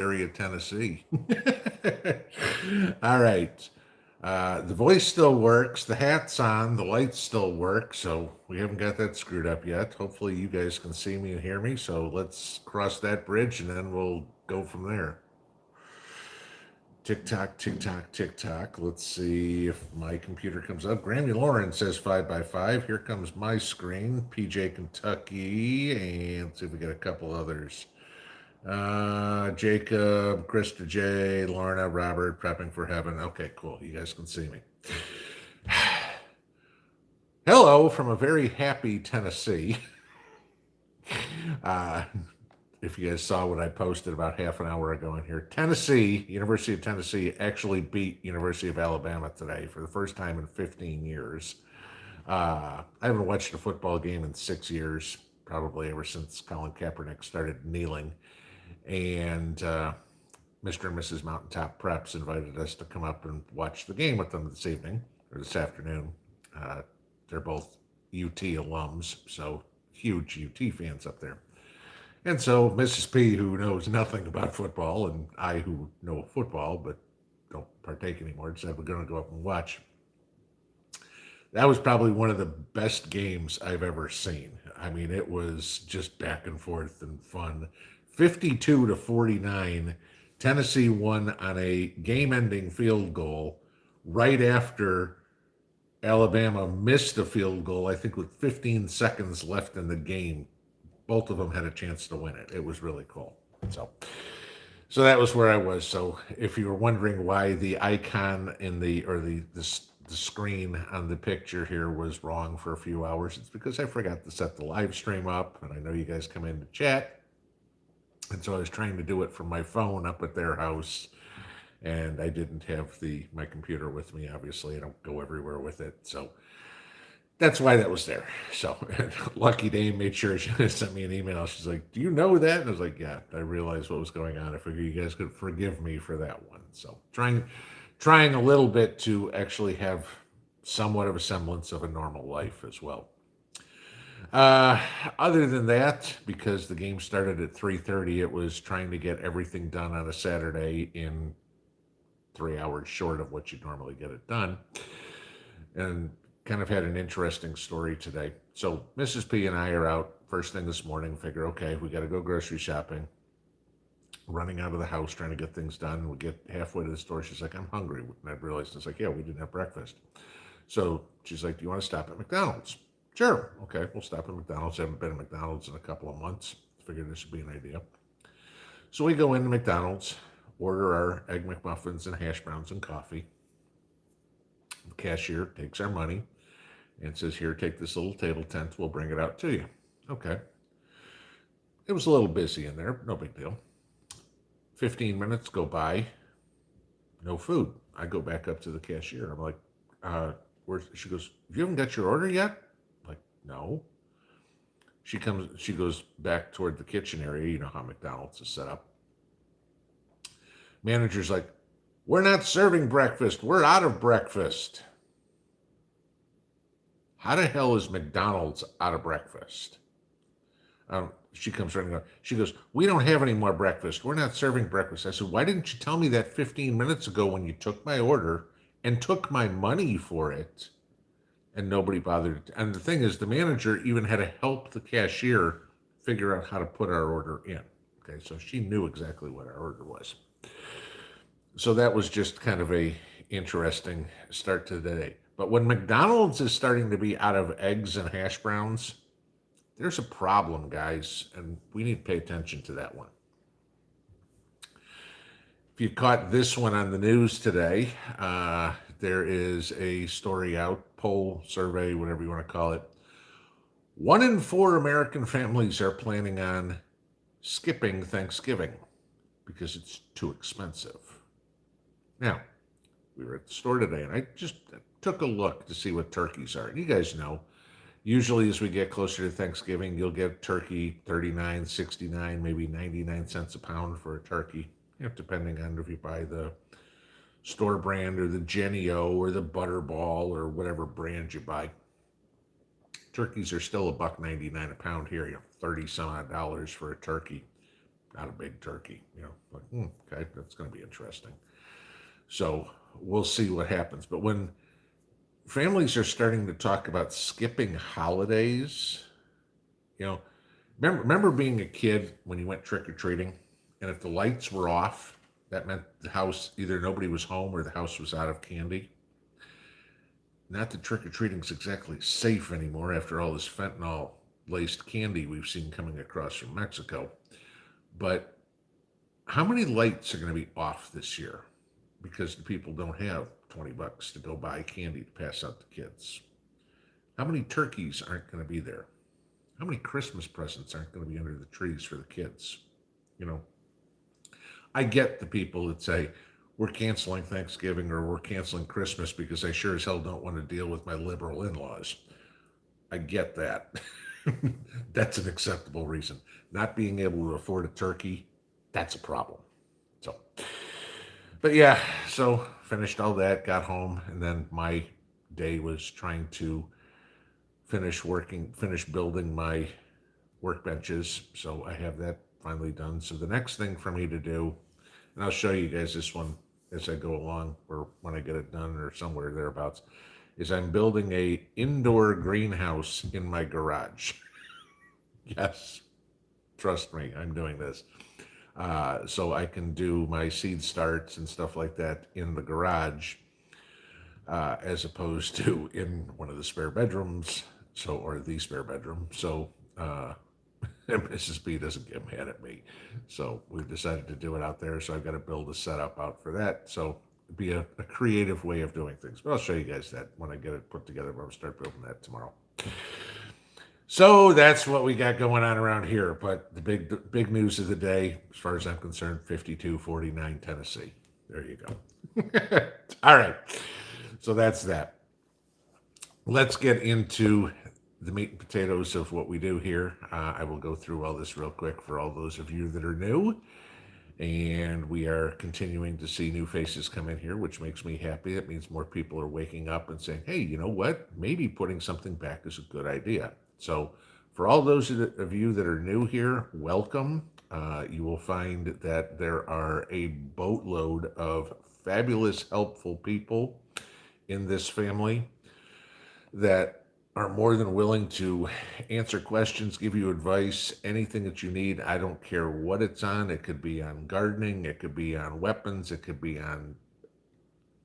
area, Tennessee. All right. The voice still works. The hat's on. The lights still work. So we haven't got that screwed up yet. Hopefully, you guys can see me and hear me. So let's cross that bridge and then we'll go from there. Tick tock, tick tock, tick tock. Let's see if my computer comes up. Grammy Lauren says 5x5. Here comes my screen. PJ Kentucky. And let's see if we get a couple others. Jacob, Krista J, Lorna, Robert, prepping for heaven. Okay, cool. You guys can see me. Hello from a very happy Tennessee. Uh, if you guys saw what I posted about half an hour ago in here, Tennessee, University of Tennessee, actually beat University of Alabama today for the first time in 15 years. I haven't watched a football game in 6 years, probably ever since Colin Kaepernick started kneeling. And Mr. and Mrs. Mountaintop Preps invited us to come up and watch the game with them this evening or this afternoon. They're both UT alums, so huge UT fans up there. And so Mrs. P, who knows nothing about football, and I, who know football but don't partake anymore, said we're going to go up and watch. That was probably one of the best games I've ever seen. I mean, it was just back and forth and fun. 52-49, Tennessee won on a game-ending field goal right after Alabama missed a field goal, I think with 15 seconds left in the game. Both of them had a chance to win it. It was really cool. So that was where I was. So if you were wondering why the icon in the screen on the picture here was wrong for a few hours, it's because I forgot to set the live stream up, and I know you guys come in to chat, and so I was trying to do it from my phone up at their house, and I didn't have my computer with me. Obviously, I don't go everywhere with it, so that's why that was there. So Lucky Dame made sure she sent me an email. She's like, "Do you know that?" And I was like, "Yeah." I realized what was going on. I figured you guys could forgive me for that one. So trying a little bit to actually have somewhat of a semblance of a normal life as well. Other than that, because the game started at 3:30, it was trying to get everything done on a Saturday in 3 hours short of what you'd normally get it done. And kind of had an interesting story today. So Mrs. P and I are out first thing this morning, figure, okay, we got to go grocery shopping. Running out of the house, trying to get things done. We get halfway to the store. She's like, I'm hungry. And I realized, it's like, yeah, we didn't have breakfast. So she's like, do you want to stop at McDonald's? Sure. Okay, we'll stop at McDonald's. I haven't been at McDonald's in a couple of months. Figured this would be an idea. So we go into McDonald's, order our Egg McMuffins and hash browns and coffee. The cashier takes our money and says, here, take this little table tent. We'll bring it out to you. Okay. It was a little busy in there. No big deal. 15 minutes go by. No food. I go back up to the cashier. I'm like, she goes, you haven't got your order yet? I'm like, no. She goes back toward the kitchen area. You know how McDonald's is set up. Manager's like, we're not serving breakfast. We're out of breakfast. How the hell is McDonald's out of breakfast? She comes running up. She goes, we don't have any more breakfast. We're not serving breakfast. I said, why didn't you tell me that 15 minutes ago when you took my order and took my money for it? And nobody bothered. And the thing is, the manager even had to help the cashier figure out how to put our order in. Okay, so she knew exactly what our order was. So that was just kind of a interesting start to the day. But when McDonald's is starting to be out of eggs and hash browns, there's a problem, guys, and we need to pay attention to that one. If you caught this one on the news today, there is a story out, poll, survey, whatever you want to call it. 1 in 4 American families are planning on skipping Thanksgiving because it's too expensive. Now, we were at the store today, and I just took a look to see what turkeys are. You guys know, usually as we get closer to Thanksgiving, you'll get turkey 39, 69, maybe 99 cents a pound for a turkey, depending on if you buy the store brand or the Jennie-O or the Butterball or whatever brand you buy. Turkeys are still $1.99 a pound here, $30 some odd for a turkey. not a big turkey. Like, okay, that's going to be interesting. So we'll see what happens. But when families are starting to talk about skipping holidays, you know, remember being a kid when you went trick or treating, and if the lights were off, that meant the house either nobody was home or the house was out of candy. Not that trick or treating is exactly safe anymore after all this fentanyl laced candy we've seen coming across from Mexico. But how many lights are going to be off this year because the people don't have $20 to go buy candy to pass out to kids? How many turkeys aren't going to be there? How many Christmas presents aren't going to be under the trees for the kids? You know, I get the people that say, we're canceling Thanksgiving or we're canceling Christmas because I sure as hell don't want to deal with my liberal in laws. I get that. That's an acceptable reason. Not being able to afford a turkey, that's a problem. So, but yeah, so finished all that, got home, and then my day was trying to finish building my workbenches. So I have that finally done. So the next thing for me to do, and I'll show you guys this one as I go along or when I get it done or somewhere thereabouts, is I'm building a indoor greenhouse in my garage. Yes, trust me, I'm doing this. So I can do my seed starts and stuff like that in the garage, as opposed to in one of the spare bedrooms, or the spare bedroom. So and Mrs. B doesn't get mad at me. So we've decided to do it out there. So I've got to build a setup out for that. So it'd be a creative way of doing things. But I'll show you guys that when I get it put together. I'll start building that tomorrow. So that's what we got going on around here. But the big news of the day, as far as I'm concerned, 52-49 Tennessee. There you go. All right. So that's that. Let's get into the meat and potatoes of what we do here. I will go through all this real quick for all those of you that are new. And we are continuing to see new faces come in here, which makes me happy. It means more people are waking up and saying, hey, you know what? Maybe putting something back is a good idea. So for all those of you that are new here, welcome. You will find that there are a boatload of fabulous, helpful people in this family that are more than willing to answer questions, give you advice, anything that you need. I don't care what it's on. It could be on gardening, it could be on weapons, it could be on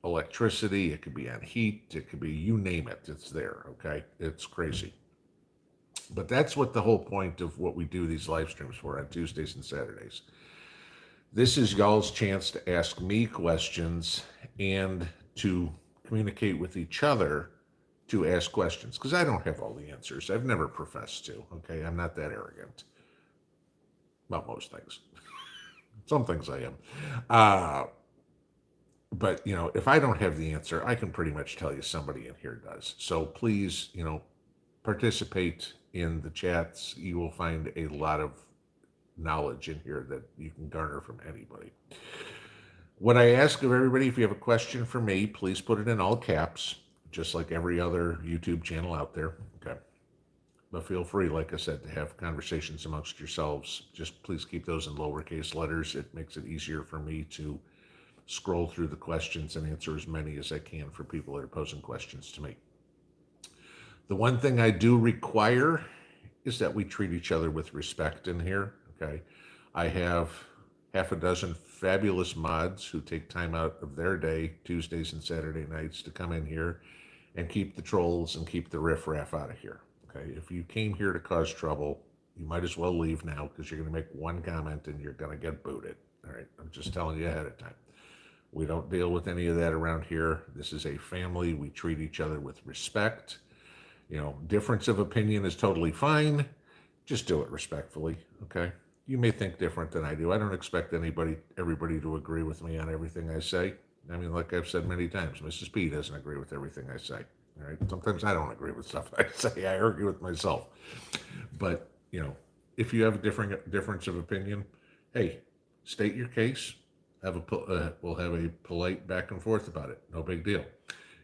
electricity, it could be on heat, it could be, you name it, it's there, okay? It's crazy. But that's what the whole point of what we do these live streams for on Tuesdays and Saturdays. This is y'all's chance to ask me questions and to communicate with each other to ask questions, because I don't have all the answers. I've never professed to, okay? I'm not that arrogant. About most things. Some things I am. But, if I don't have the answer, I can pretty much tell you somebody in here does. So please, participate in the chats. You will find a lot of knowledge in here that you can garner from anybody. What I ask of everybody, if you have a question for me, please put it in all caps, just like every other YouTube channel out there. Okay. But feel free, like I said, to have conversations amongst yourselves. Just please keep those in lowercase letters. It makes it easier for me to scroll through the questions and answer as many as I can for people that are posing questions to me. The one thing I do require is that we treat each other with respect in here. Okay. I have half a dozen fabulous mods who take time out of their day, Tuesdays and Saturday nights, to come in here and keep the trolls and keep the riffraff out of here. Okay, if you came here to cause trouble, you might as well leave now, because you're going to make one comment and you're going to get booted. All right, I'm just telling you ahead of time. We don't deal with any of that around here. This is a family. We treat each other with respect. Difference of opinion is totally fine. Just do it respectfully, okay? You may think different than I do. I don't expect everybody to agree with me on everything I say. I mean, like I've said many times, Mrs. P doesn't agree with everything I say. All right. Sometimes I don't agree with stuff I say. I argue with myself. But, if you have a difference of opinion, hey, state your case. We'll have a polite back and forth about it. No big deal.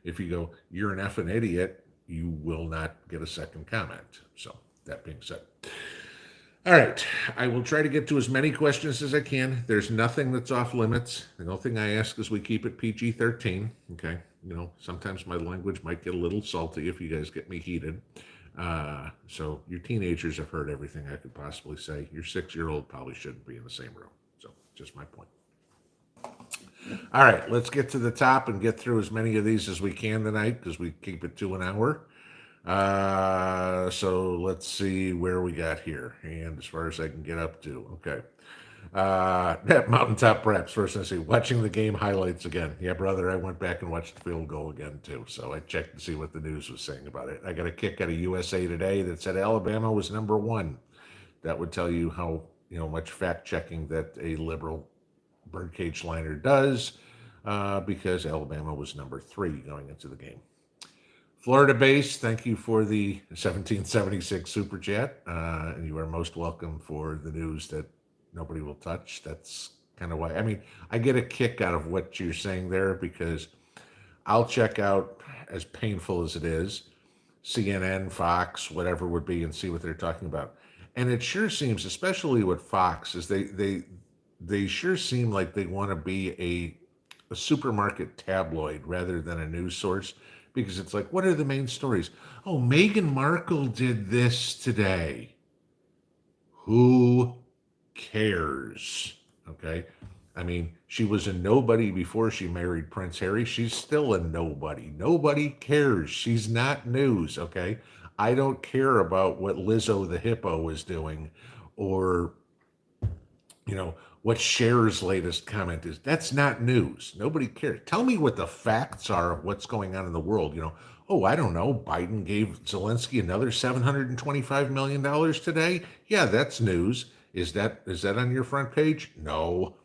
If you go, you're an effing idiot, you will not get a second comment. So that being said. All right. I will try to get to as many questions as I can. There's nothing that's off limits. The only thing I ask is we keep it PG-13. Okay. Sometimes my language might get a little salty if you guys get me heated. So your teenagers have heard everything I could possibly say. Your 6-year-old probably shouldn't be in the same room. So just my point. All right, let's get to the top and get through as many of these as we can tonight because we keep it to an hour. So let's see where we got here. And as far as I can get up to, okay. Mountaintop Preps. First, I see watching the game highlights again. Yeah, brother, I went back and watched the field goal again too. So I checked to see what the news was saying about it. I got a kick out of USA Today that said Alabama was number 1. That would tell you how much fact checking that a liberal birdcage liner does, because Alabama was number 3 going into the game. Florida base, thank you for the 1776 super chat, and you are most welcome for the news that nobody will touch. That's kind of why. I mean, I get a kick out of what you're saying there because I'll check out, as painful as it is, CNN, Fox, whatever would be, and see what they're talking about. And it sure seems, especially with Fox, is they sure seem like they want to be a supermarket tabloid rather than a news source, because it's like, what are the main stories? Oh, Meghan Markle did this today. Who cares? Okay. I mean, she was a nobody before she married Prince Harry. She's still a nobody. Nobody cares. She's not news. Okay. I don't care about what Lizzo the hippo is doing, or what Cher's latest comment is. That's not news. Nobody cares. Tell me what the facts are of what's going on in the world. Oh, I don't know. Biden gave Zelensky another $725 million today. Yeah, that's news. Is that on your front page? No.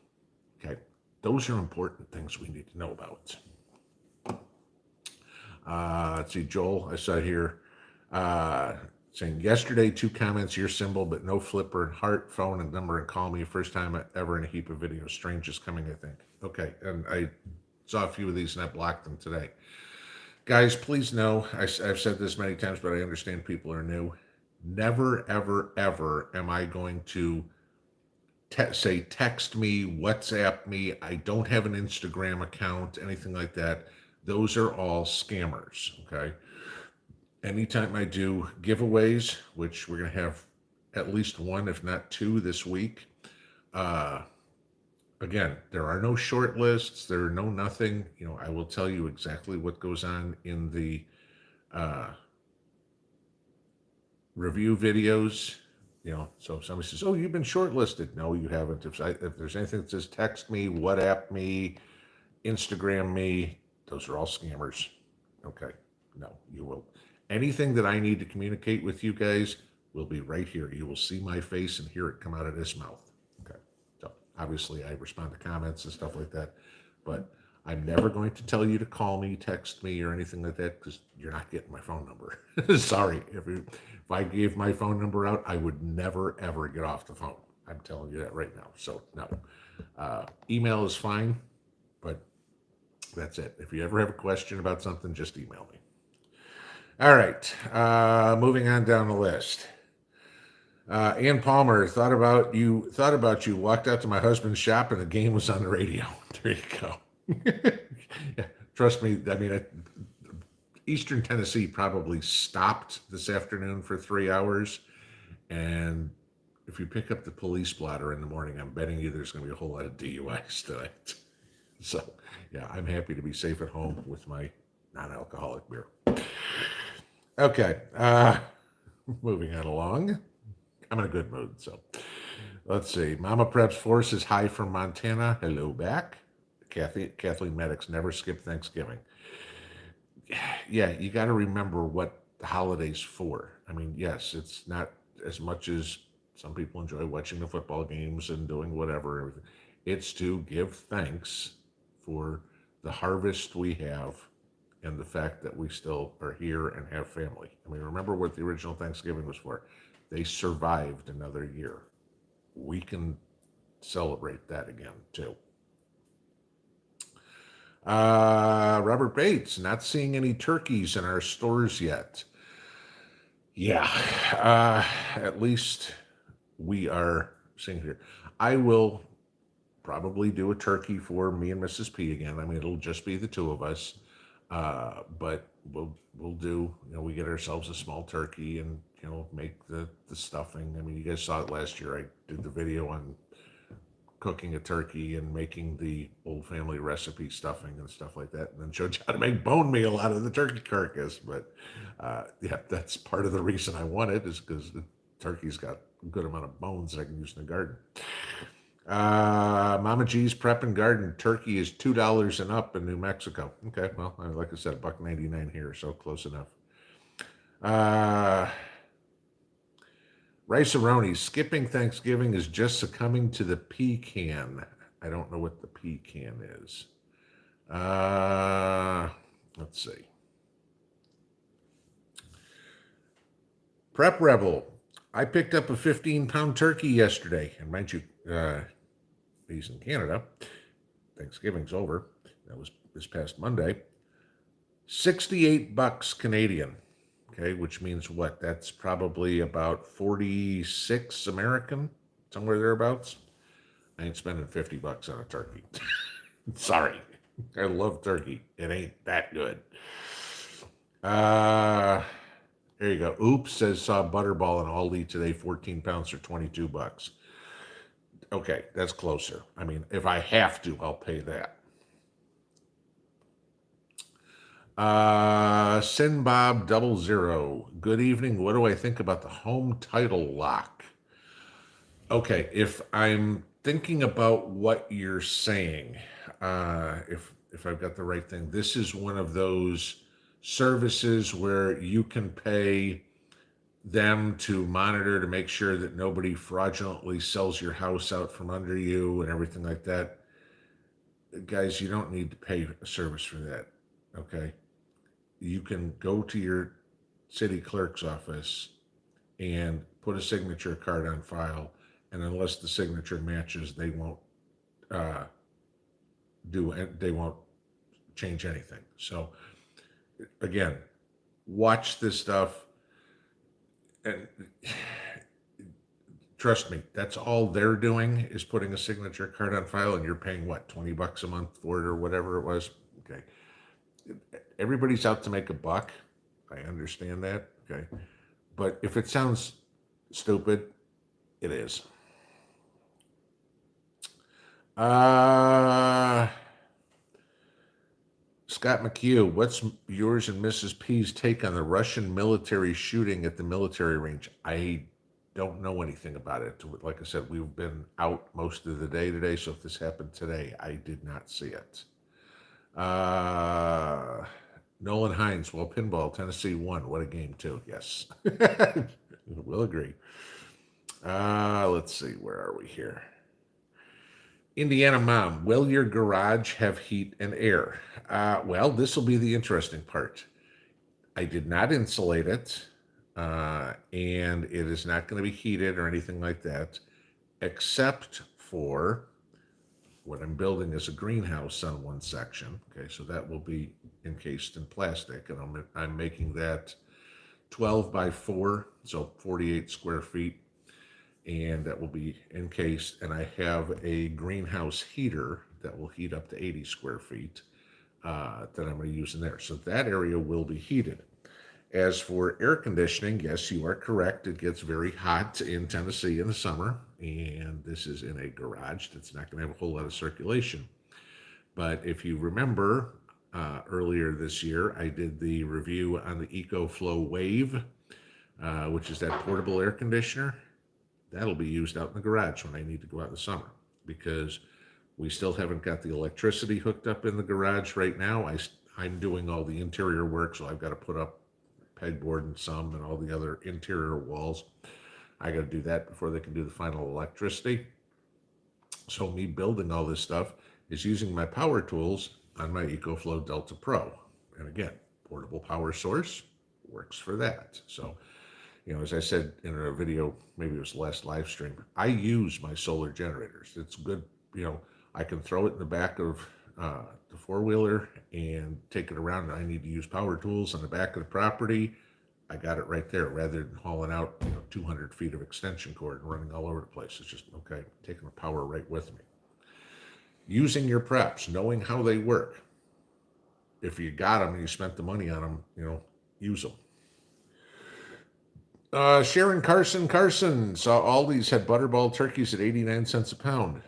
Okay. Those are important things we need to know about. Let's see, Joel, I saw here saying yesterday, 2 comments, your symbol, but no flipper, heart, phone, and number, and call me. First time ever in a heap of videos. Strangest coming, I think. Okay, and I saw a few of these and I blocked them today. Guys, please know, I've said this many times, but I understand people are new. Never, ever, ever am I going to say text me, WhatsApp me. I don't have an Instagram account, anything like that. Those are all scammers, okay? Anytime I do giveaways, which we're going to have at least 1, if not 2 this week, again, there are no short lists. There are no nothing. I will tell you exactly what goes on in the review videos. So if somebody says, "Oh, you've been shortlisted," no, you haven't. If there's anything that says text me, WhatsApp me, Instagram me, those are all scammers. Okay, no, you will. Anything that I need to communicate with you guys will be right here. You will see my face and hear it come out of this mouth. Okay. So obviously I respond to comments and stuff like that, but I'm never going to tell you to call me, text me, or anything like that, because you're not getting my phone number. Sorry. If I gave my phone number out, I would never, ever get off the phone. I'm telling you that right now. So no. Email is fine, but that's it. If you ever have a question about something, just email me. All right, moving on down the list. Ann Palmer, thought about you, walked out to my husband's shop and the game was on the radio. There you go. Yeah, trust me, I mean, Eastern Tennessee probably stopped this afternoon for 3 hours. And if you pick up the police blotter in the morning, I'm betting you there's going to be a whole lot of DUIs tonight. So, yeah, I'm happy to be safe at home with my non-alcoholic beer. Okay, moving on along. I'm in a good mood, so let's see. Mama Preps Force is hi from Montana. Hello back. Kathleen Maddox, never skip Thanksgiving. Yeah, you got to remember what the holiday's for. I mean, yes, it's not as much as some people enjoy watching the football games and doing whatever. It's to give thanks for the harvest we have and the fact that we still are here and have family. I mean, remember what the original Thanksgiving was for. They survived another year. We can celebrate that again, too. Robert Bates, not seeing any turkeys in our stores yet. Yeah, at least we are seeing here. I will probably do a turkey for me and Mrs. P again. I mean, it'll just be the two of us. But we'll do, we get ourselves a small turkey and, make the stuffing. I mean, you guys saw it last year. I did the video on cooking a turkey and making the old family recipe stuffing and stuff like that, and then showed you how to make bone meal out of the turkey carcass. But yeah, that's part of the reason I want it, is because the turkey's got a good amount of bones that I can use in the garden. Mama G's Prep and Garden turkey is $2 and up in New Mexico. Okay, well, like I said, $1.99 here, so close enough. Rice-A-Roni, skipping Thanksgiving is just succumbing to the pecan. I don't know what the pecan is. Let's see. Prep Rebel, I picked up a 15-pound turkey yesterday. And mind you, he's in Canada. Thanksgiving's over. That was this past Monday. $68 Canadian. Okay, which means what? That's probably about 46 American, somewhere thereabouts. I ain't spending $50 on a turkey. Sorry. I love turkey. It ain't that good. There you go. Oops says saw Butterball in Aldi today, 14 pounds for $22. Okay, that's closer. I mean, if I have to, I'll pay that. Sinbob 00. Good evening. What do I think about the home title lock? Okay, if I'm thinking about what you're saying, if I've got the right thing, this is one of those services where you can pay them to monitor to make sure that nobody fraudulently sells your house out from under you and everything like that. Guys, you don't need to pay a service for that. Okay. You can go to your city clerk's office and put a signature card on file, and unless the signature matches, they won't they won't change anything. So again, watch this stuff, and trust me, that's all they're doing is putting a signature card on file, and you're paying what, $20 a month for it or whatever it was. Okay. Everybody's out to make a buck. I understand that. Okay. But if it sounds stupid, it is. Scott McHugh, what's yours and Mrs. P's take on the Russian military shooting at the military range? I don't know anything about it. Like I said, we've been out most of the day today, so if this happened today, I did not see it. Nolan Hines, well, pinball, Tennessee won. What a game, too. Yes. We'll agree. Let's see. Where are we here? Indiana Mom, will your garage have heat and air? Well, this will be the interesting part. I did not insulate it, and it is not going to be heated or anything like that, except for what I'm building is a greenhouse on one section. Okay, so that will be encased in plastic, and I'm making that 12 by 4, so 48 square feet, and that will be encased. And I have a greenhouse heater that will heat up to 80 square feet that I'm going to use in there. So that area will be heated. As for air conditioning, yes, you are correct. It gets very hot in Tennessee in the summer, and this is in a garage that's not going to have a whole lot of circulation. But if you remember, earlier this year, I did the review on the EcoFlow Wave, which is that portable air conditioner. That'll be used out in the garage when I need to go out in the summer, because we still haven't got the electricity hooked up in the garage right now. I'm doing all the interior work, so I've got to put up pegboard and some and all the other interior walls. I got to do that before they can do the final electricity. So me building all this stuff is using my power tools on my EcoFlow Delta Pro. And again, portable power source works for that. So, as I said in a video, maybe it was the last live stream, I use my solar generators. It's good. I can throw it in the back of the four-wheeler and take it around. I need to use power tools on the back of the property. I got it right there rather than hauling out 200 feet of extension cord and running all over the place. It's just, okay, taking the power right with me. Using your preps, knowing how they work. If you got them and you spent the money on them, use them. Sharon Carson saw Aldi's had butterball turkeys at 89 cents a pound.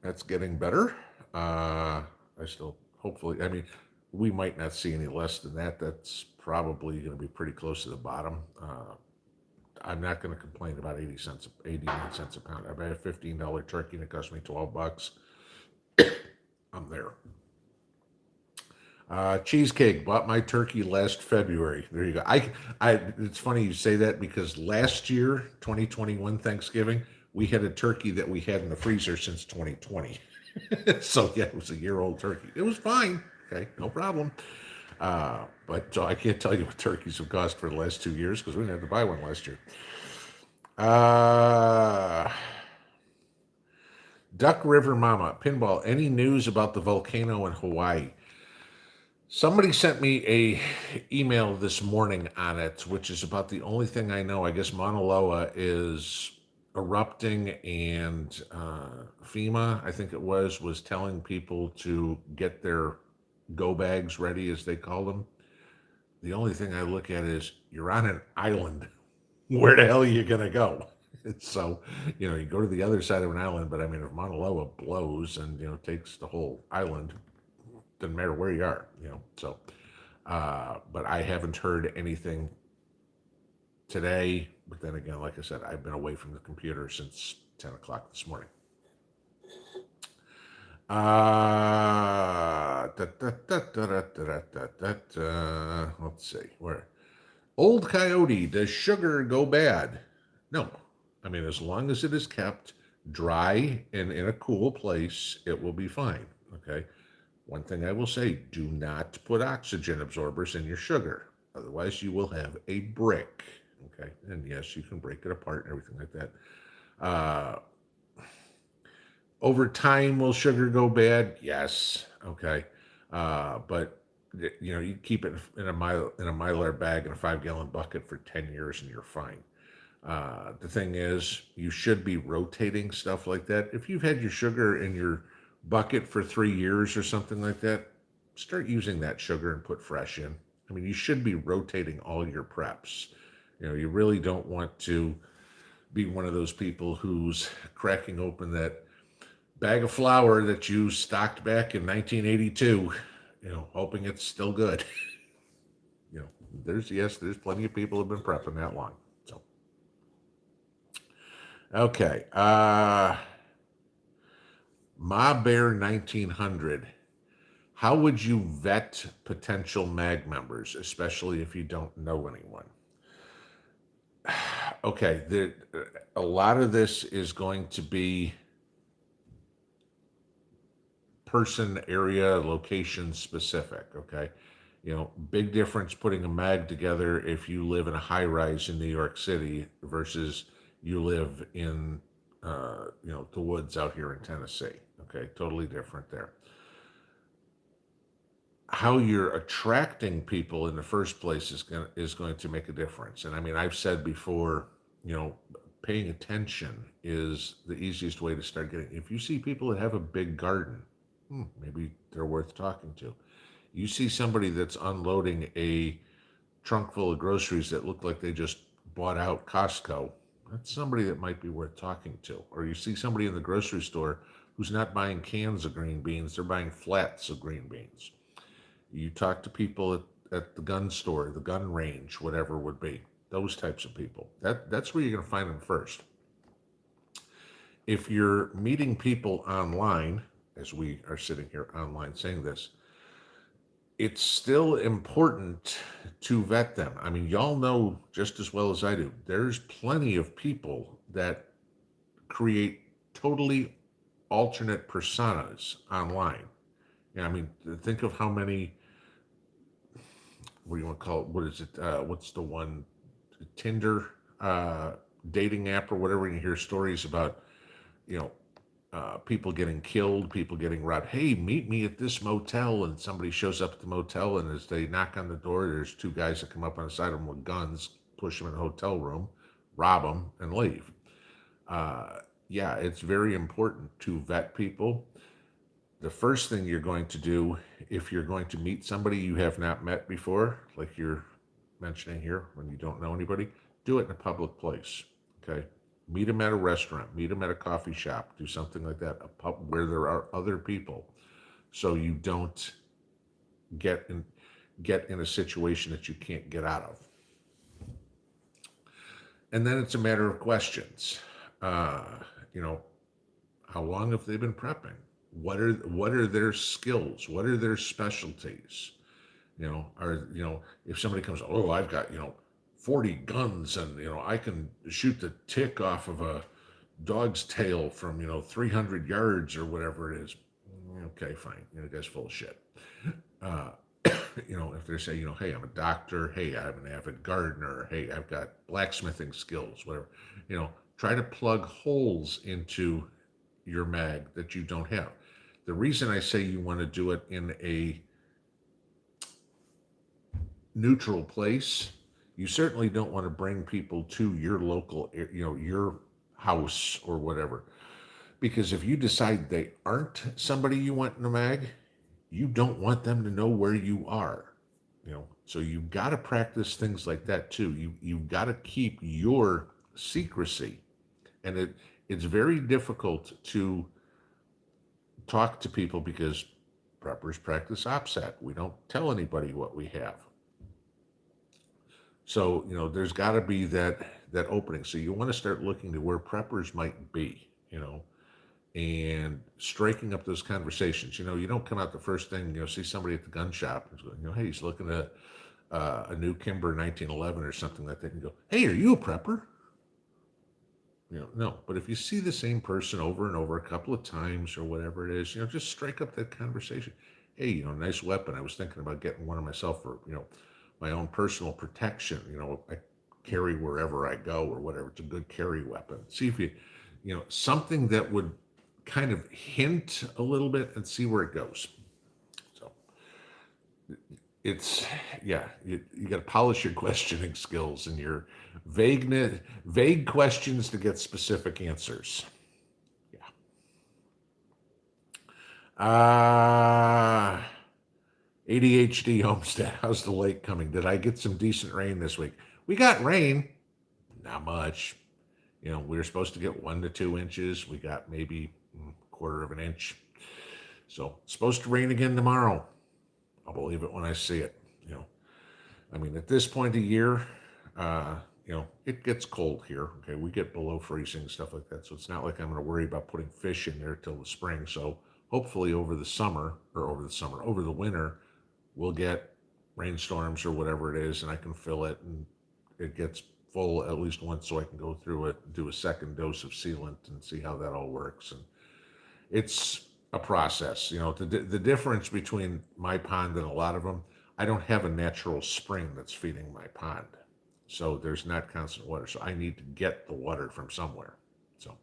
That's getting better. I still, hopefully, I mean, we might not see any less than that. That's probably going to be pretty close to the bottom. I'm not going to complain about 89 cents a pound. I buy a $15 turkey and it cost me $12. I'm there. Cheesecake, bought my turkey last February. There you go. It's funny you say that because last year, 2021 Thanksgiving, we had a turkey that we had in the freezer since 2020. So yeah, it was a year-old turkey. It was fine. Okay, no problem. But so I can't tell you what turkeys have cost for the last 2 years because we didn't have to buy one last year. Duck River Mama, Pinball, any news about the volcano in Hawaii? Somebody sent me a email this morning on it, which is about the only thing I know. I guess Mauna Loa is erupting, and FEMA, I think it was telling people to get their go bags ready, as they call them. The only thing I look at is you're on an island. Where the hell are you gonna go? So, you go to the other side of an island, but I mean, if Mauna Loa blows and takes the whole island, doesn't matter where you are, so but I haven't heard anything today. But then again, like I said, I've been away from the computer since 10 o'clock this morning. Let's see, where Old Coyote, does sugar go bad? No. I mean, as long as it is kept dry and in a cool place, it will be fine. Okay. One thing I will say, do not put oxygen absorbers in your sugar. Otherwise, you will have a brick. Okay. And yes, you can break it apart and everything like that. Over time, will sugar go bad? Yes. Okay. But you keep it in a Mylar bag in a 5-gallon bucket for 10 years and you're fine. The thing is, you should be rotating stuff like that. If you've had your sugar in your bucket for 3 years or something like that, start using that sugar and put fresh in. I mean, you should be rotating all your preps. You really don't want to be one of those people who's cracking open that bag of flour that you stocked back in 1982, hoping it's still good. There's plenty of people who've been prepping that long. So, okay. Ma Bear 1900. How would you vet potential MAG members, especially if you don't know anyone? Okay, a lot of this is going to be person, area, location specific. Okay, big difference putting a MAG together if you live in a high rise in New York City versus you live in the woods out here in Tennessee. Okay, totally different there. How you're attracting people in the first place is going to make a difference. And I mean, I've said before, paying attention is the easiest way to start getting. If you see people that have a big garden, maybe they're worth talking to. You see somebody that's unloading a trunk full of groceries that look like they just bought out Costco, that's somebody that might be worth talking to. Or you see somebody in the grocery store who's not buying cans of green beans, they're buying flats of green beans. You talk to people at the gun store, the gun range, whatever it would be, those types of people. That's where you're going to find them first. If you're meeting people online, as we are sitting here online saying this, it's still important to vet them. I mean, y'all know just as well as I do, there's plenty of people that create totally alternate personas online. I mean, think of how many, what do you want to call it? What is it? What's the one? Tinder dating app or whatever. And you hear stories about, people getting killed, people getting robbed. Hey, meet me at this motel, and somebody shows up at the motel, and as they knock on the door, there's two guys that come up on the side of them with guns, push them in the hotel room, rob them, and leave. Uh, yeah, it's very important to vet people. The first thing you're going to do, if you're going to meet somebody you have not met before, like you're mentioning here, when you don't know anybody, do it in a public place. Okay. Meet them at a restaurant, meet them at a coffee shop, do something like that, a pub where there are other people, so you don't get in get in a situation that you can't get out of. And then it's a matter of questions. Uh, you know, how long have they been prepping? What are their skills? What are their specialties? If somebody comes, oh, I've got 40 guns, and I can shoot the tick off of a dog's tail from 300 yards or whatever it is. Okay, fine. The guy's full of shit. Uh, if they say, hey, I'm a doctor, hey, I'm an avid gardener, hey, I've got blacksmithing skills, whatever, try to plug holes into your mag that you don't have. The reason I say you want to do it in a neutral place, you certainly don't want to bring people to your local, your house or whatever. Because if you decide they aren't somebody you want in a mag, you don't want them to know where you are. So you've got to practice things like that too. You've got to keep your secrecy, and it's very difficult to talk to people because preppers practice OPSAT. We don't tell anybody what we have. So there's got to be that opening. So you want to start looking to where preppers might be, and striking up those conversations. You don't come out the first thing, see somebody at the gun shop, and hey, he's looking at a new Kimber 1911 or something like that, and go, hey, are you a prepper? No. But if you see the same person over and over a couple of times or whatever it is, just strike up that conversation. Hey, nice weapon. I was thinking about getting one of myself for, my own personal protection. I carry wherever I go or whatever. It's a good carry weapon. See if something that would kind of hint a little bit and see where it goes. So it's, yeah, you got to polish your questioning skills and your vague questions to get specific answers. Yeah. ADHD Homestead, how's the lake coming? Did I get some decent rain this week? We got rain, not much. We were supposed to get 1 to 2 inches. We got maybe a quarter of an inch. So it's supposed to rain again tomorrow. I'll believe it when I see it. At this point of year, it gets cold here. Okay, we get below freezing, stuff like that. So it's not like I'm going to worry about putting fish in there till the spring. So hopefully over the winter, we'll get rainstorms or whatever it is, and I can fill it, and it gets full at least once, so I can go through it, do a second dose of sealant, and see how that all works. And it's a process. The difference between my pond and a lot of them, I don't have a natural spring that's feeding my pond, so there's not constant water. So I need to get the water from somewhere. So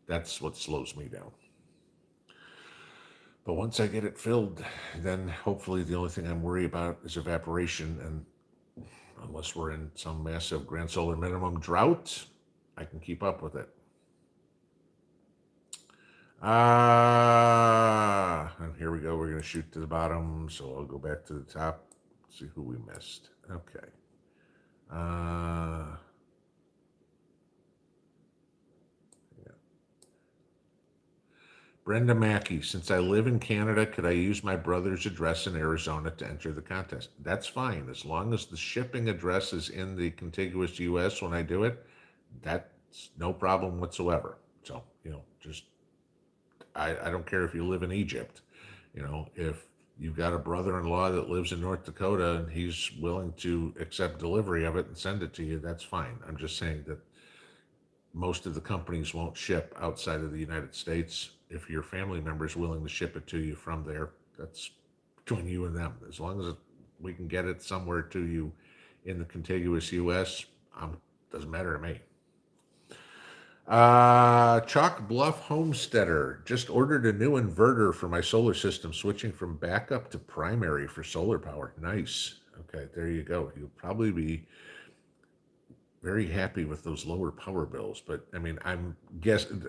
that's what slows me down. But once I get it filled, then hopefully the only thing I'm worried about is evaporation. And unless we're in some massive grand solar minimum drought, I can keep up with it. And here we go. We're going to shoot to the bottom. So I'll go back to the top, see who we missed. Okay. Brenda Mackey, since I live in Canada, could I use my brother's address in Arizona to enter the contest? That's fine, as long as the shipping address is in the contiguous U.S. when I do it. That's no problem whatsoever. So, I don't care if you live in Egypt. If you've got a brother-in-law that lives in North Dakota and he's willing to accept delivery of it and send it to you, that's fine. I'm just saying that most of the companies won't ship outside of the United States. If your family member is willing to ship it to you from there, that's between you and them. As long as we can get it somewhere to you in the contiguous U.S., doesn't matter to me. Chalk Bluff Homesteader just ordered a new inverter for my solar system, switching from backup to primary for solar power. Nice. Okay, there you go. You'll probably be very happy with those lower power bills. But I mean, I'm guessing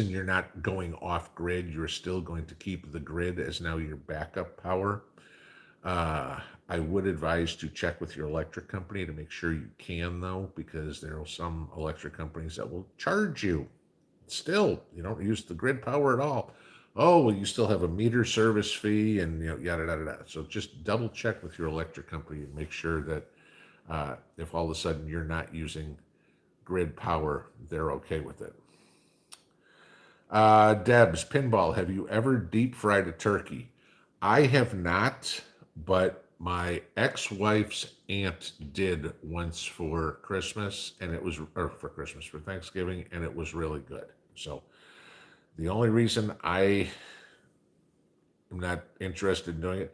you're not going off grid. You're still going to keep the grid as now your backup power. I would advise to check with your electric company to make sure you can, though, because there are some electric companies that will charge you. Still, you don't use the grid power at all. Oh, well, you still have a meter service fee and yada yada yada. So just double check with your electric company and make sure that if all of a sudden you're not using grid power, they're okay with it. Debs, Pinball, have you ever deep fried a turkey? I have not, but my ex-wife's aunt did once for Christmas, and it was, or for Christmas, for Thanksgiving, and it was really good. So the only reason I am not interested in doing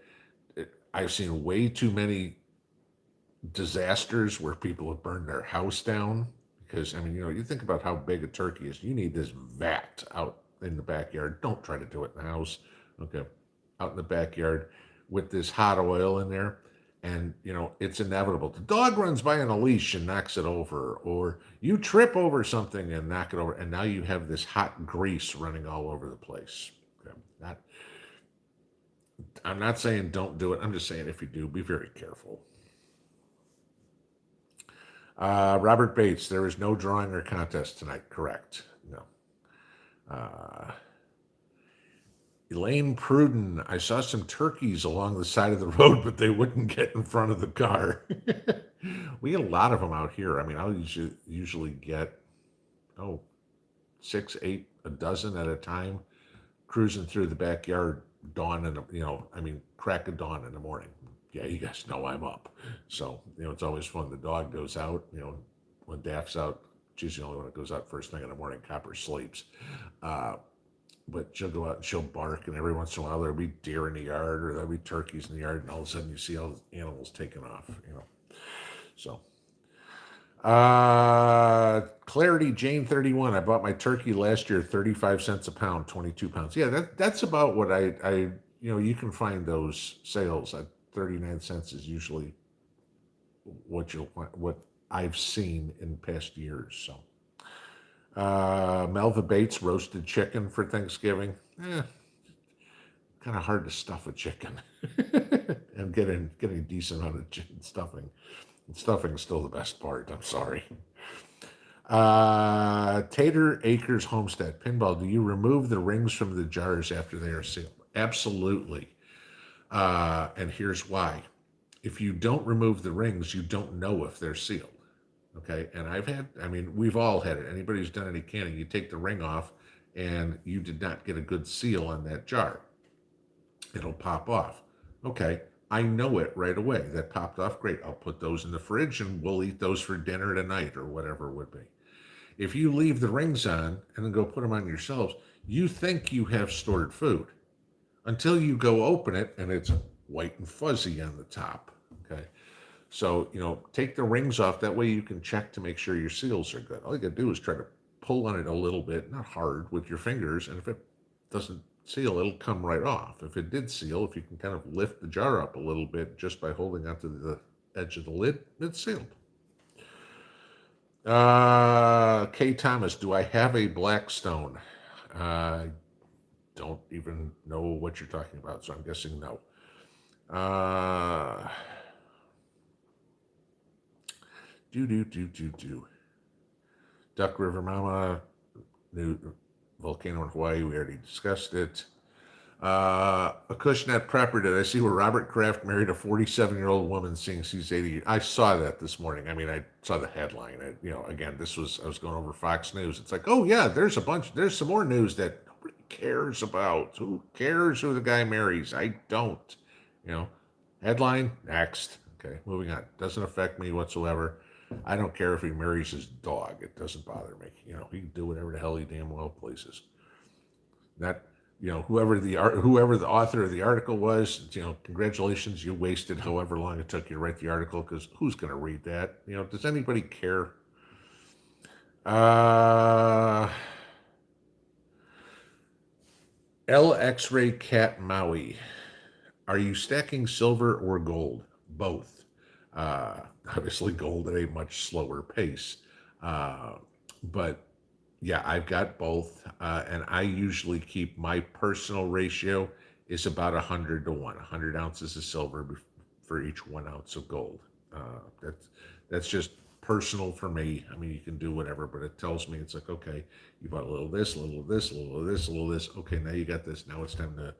it, I've seen way too many disasters where people have burned their house down. Because, I mean, you think about how big a turkey is. You need this vat out in the backyard. Don't try to do it in the house. Okay. Out in the backyard with this hot oil in there. And, it's inevitable. The dog runs by on a leash and knocks it over, or you trip over something and knock it over. And now you have this hot grease running all over the place. Okay. I'm not saying don't do it. I'm just saying if you do, be very careful. Robert Bates, there is no drawing or contest tonight. Correct. No. Uh, Elaine Pruden, I saw some turkeys along the side of the road, but they wouldn't get in front of the car. We get a lot of them out here. I mean, I'll usually get, oh, 6, 8, a dozen at a time, cruising through the backyard, dawn in the, crack of dawn in the morning. Yeah, you guys know I'm up. So, it's always fun. The dog goes out, when Daph's out. She's the only one that goes out first thing in the morning. Copper sleeps. But she'll go out and she'll bark, and every once in a while there'll be deer in the yard or there'll be turkeys in the yard, and all of a sudden you see all the animals taking off, So, Clarity Jane 31. I bought my turkey last year, 35 cents a pound, 22 pounds. Yeah, that's about what I you can find those sales at 39 cents is usually what I've seen in past years. So, Melva Bates, roasted chicken for Thanksgiving. Kind of hard to stuff a chicken and getting decent amount of stuffing. And stuffing is still the best part. I'm sorry. Tater Acres Homestead Pinball. Do you remove the rings from the jars after they are sealed? Absolutely. And here's why. If you don't remove the rings, you don't know if they're sealed. Okay. And we've all had it. Anybody who's done any canning, you take the ring off and you did not get a good seal on that jar. It'll pop off. Okay. I know it right away. That popped off. Great. I'll put those in the fridge and we'll eat those for dinner tonight or whatever it would be. If you leave the rings on and then go put them on yourselves, you think you have stored food until you go open it and it's white and fuzzy on the top. Okay. So, take the rings off. That way you can check to make sure your seals are good. All you got to do is try to pull on it a little bit, not hard, with your fingers. And if it doesn't seal, it'll come right off. If it did seal, if you can kind of lift the jar up a little bit just by holding onto the edge of the lid, it's sealed. K. Thomas, do I have a Blackstone? Don't even know what you're talking about, so I'm guessing no. Duck River Mama, new volcano in Hawaii. We already discussed it. Acushnet Prepper, did I see where Robert Kraft married a 47-year-old woman seeing he's 80? I saw that this morning. I mean, I saw the headline. Again, I was going over Fox News. It's like, oh yeah, there's some more news that nobody cares about. Who cares who the guy marries? I don't. Headline, next. Okay, moving on. Doesn't affect me whatsoever. I don't care if he marries his dog. It doesn't bother me. He can do whatever the hell he damn well pleases. That, whoever the author of the article was, congratulations, you wasted however long it took you to write the article, because who's going to read that? Does anybody care? Uh, L X-ray Cat Maui. Are you stacking silver or gold? Both. Uh, Obviously, gold at a much slower pace. Uh, but yeah, I've got both. And I usually keep my personal ratio is about 100 to 1, 100 ounces of silver for each 1 ounce of gold. That's just personal for me. I mean, you can do whatever, but it tells me it's like, okay, you bought a little of this, a little of this, a little of this, a little of this. Okay, now you got this. Now it's time to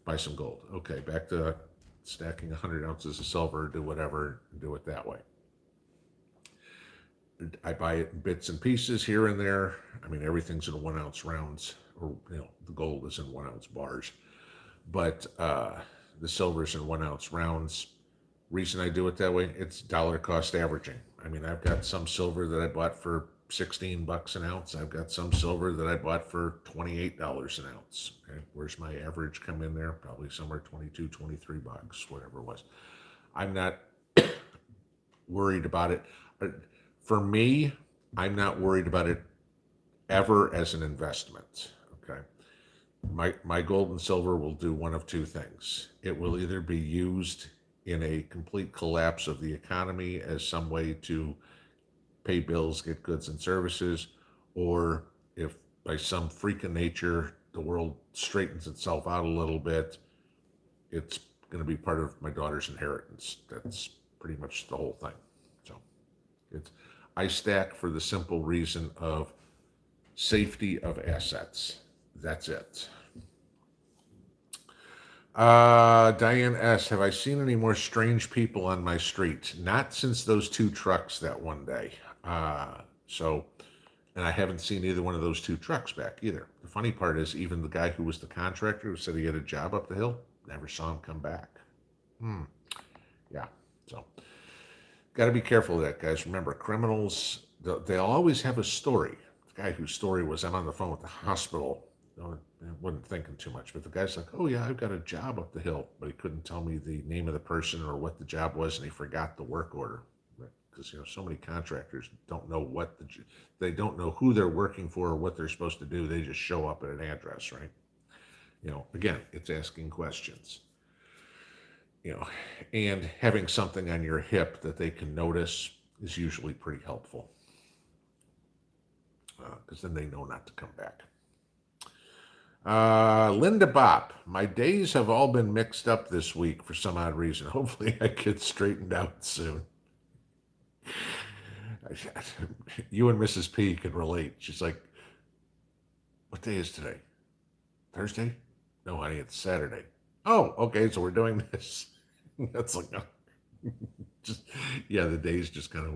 buy some gold. Okay, back to stacking 100 ounces of silver, do whatever, and do it that way. I buy it in bits and pieces here and there. I mean, everything's in 1 ounce rounds, or the gold is in 1 ounce bars, but the silver's in 1 ounce rounds. Reason I do it that way, it's dollar cost averaging. I mean, I've got some silver that I bought for $16 an ounce. I've got some silver that I bought for $28 an ounce. Okay, where's my average come in there? Probably somewhere 22, $23, whatever it was. I'm not worried about it. For me, I'm not worried about it ever as an investment. Okay. My gold and silver will do one of two things. It will either be used in a complete collapse of the economy as some way to pay bills, get goods and services, or if by some freak of nature the world straightens itself out a little bit, it's going to be part of my daughter's inheritance. That's pretty much the whole thing. So it's I stack for the simple reason of safety of assets. That's it. Diane S., have I seen any more strange people on my street? Not since those two trucks that one day. So, and I haven't seen either one of those two trucks back either. The funny part is, even the guy who was the contractor who said he had a job up the hill, never saw him come back. Yeah. So, got to be careful of that, guys. Remember, criminals, they'll always have a story. The guy whose story was, I'm on the phone with the hospital. I wasn't thinking too much, but the guy's like, oh, yeah, I've got a job up the hill. But he couldn't tell me the name of the person or what the job was, and he forgot the work order. Because, so many contractors don't know they don't know who they're working for or what they're supposed to do. They just show up at an address, right? Again, it's asking questions. And having something on your hip that they can notice is usually pretty helpful, because then they know not to come back. Linda Bop, my days have all been mixed up this week for some odd reason. Hopefully I get straightened out soon. You and Mrs. P can relate. She's like, what day is today? Thursday? No, honey, it's Saturday. Oh, okay, so we're doing this. That's like, just, yeah, the days just kind of,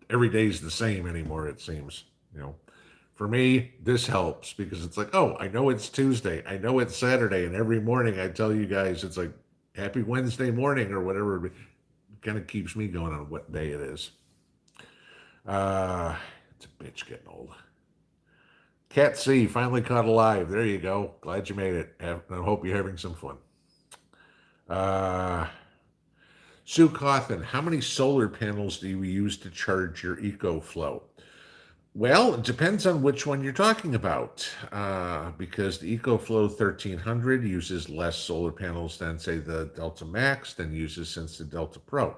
every day's the same anymore, it seems. For me, this helps because it's like, oh, I know it's Tuesday. I know it's Saturday. And every morning I tell you guys, it's like, happy Wednesday morning or whatever. It kind of keeps me going on what day it is. It's a bitch getting old. Cat C finally caught alive. There you go. Glad you made it. I hope you're having some fun. Sue Cawthon, how many solar panels do you use to charge your EcoFlow? Well, it depends on which one you're talking about, because the EcoFlow 1300 uses less solar panels than, say, the Delta Max, than uses since the Delta Pro.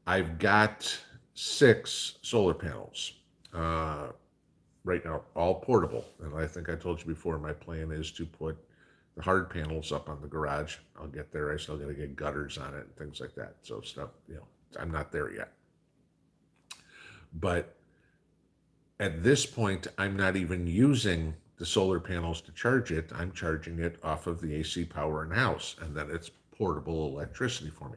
I've got 6 solar panels right now, all portable. And I think I told you before, my plan is to put the hard panels up on the garage. I'll get there. I still got to get gutters on it and things like that. So stuff, I'm not there yet. But at this point, I'm not even using the solar panels to charge it. I'm charging it off of the AC power in house, and then it's portable electricity for me.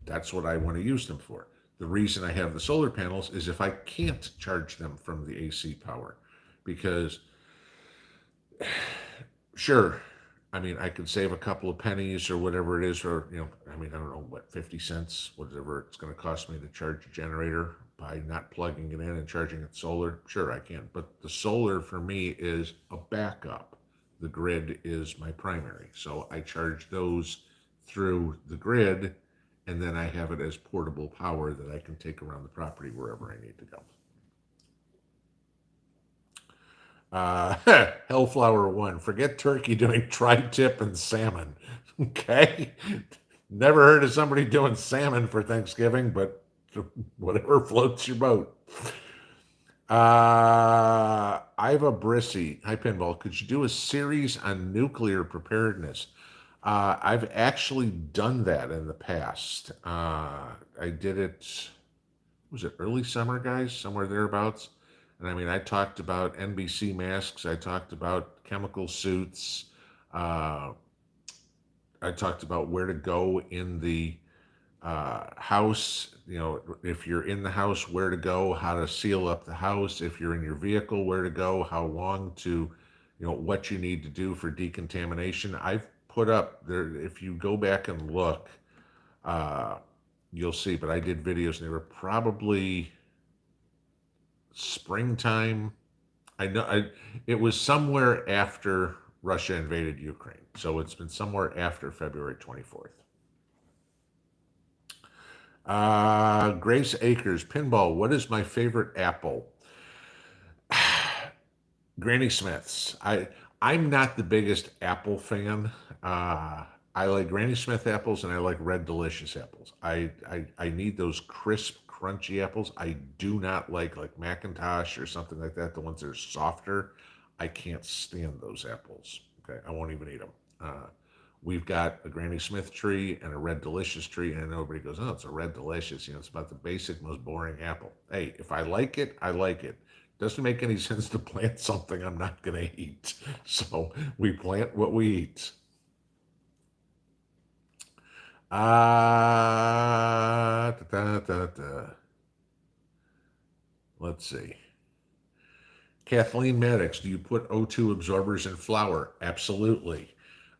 That's what I want to use them for. The reason I have the solar panels is if I can't charge them from the AC power, because sure, I mean, I could save a couple of pennies or whatever it is, or, I don't know, what, 50 cents, whatever it's going to cost me to charge a generator by not plugging it in and charging it solar. Sure, I can. But the solar for me is a backup. The grid is my primary. So I charge those through the grid, and then I have it as portable power that I can take around the property wherever I need to go. Hellflower one. Forget turkey doing tri-tip and salmon. Okay. Never heard of somebody doing salmon for Thanksgiving, but whatever floats your boat. Iva Brissy. Hi, Pinball. Could you do a series on nuclear preparedness? I've actually done that in the past. I did it, was it early summer, guys? Somewhere thereabouts. And I mean, I talked about NBC masks. I talked about chemical suits. Uh, I talked about where to go in the house. You know, if you're in the house, where to go, how to seal up the house. If you're in your vehicle, where to go, how long to, you know, what you need to do for decontamination. I've put up there, if you go back and look, uh, you'll see, but I did videos and they were probably springtime. I know it was somewhere after Russia invaded Ukraine. So it's been somewhere after February 24th. Grace Acres, Pinball, what is my favorite apple? Granny Smith's. I'm not the biggest apple fan. I like Granny Smith apples and I like Red Delicious apples. I need those crisp, crunchy apples. I do not like Macintosh or something like that. The ones that are softer, I can't stand those apples. Okay, I won't even eat them. We've got a Granny Smith tree and a Red Delicious tree, and nobody goes, "Oh, it's a Red Delicious." You know, it's about the basic, most boring apple. Hey, if I like it, I like it. Doesn't make any sense to plant something I'm not going to eat. So we plant what we eat. Da, da, da. Let's see. Kathleen Maddox, do you put O2 absorbers in flour? Absolutely.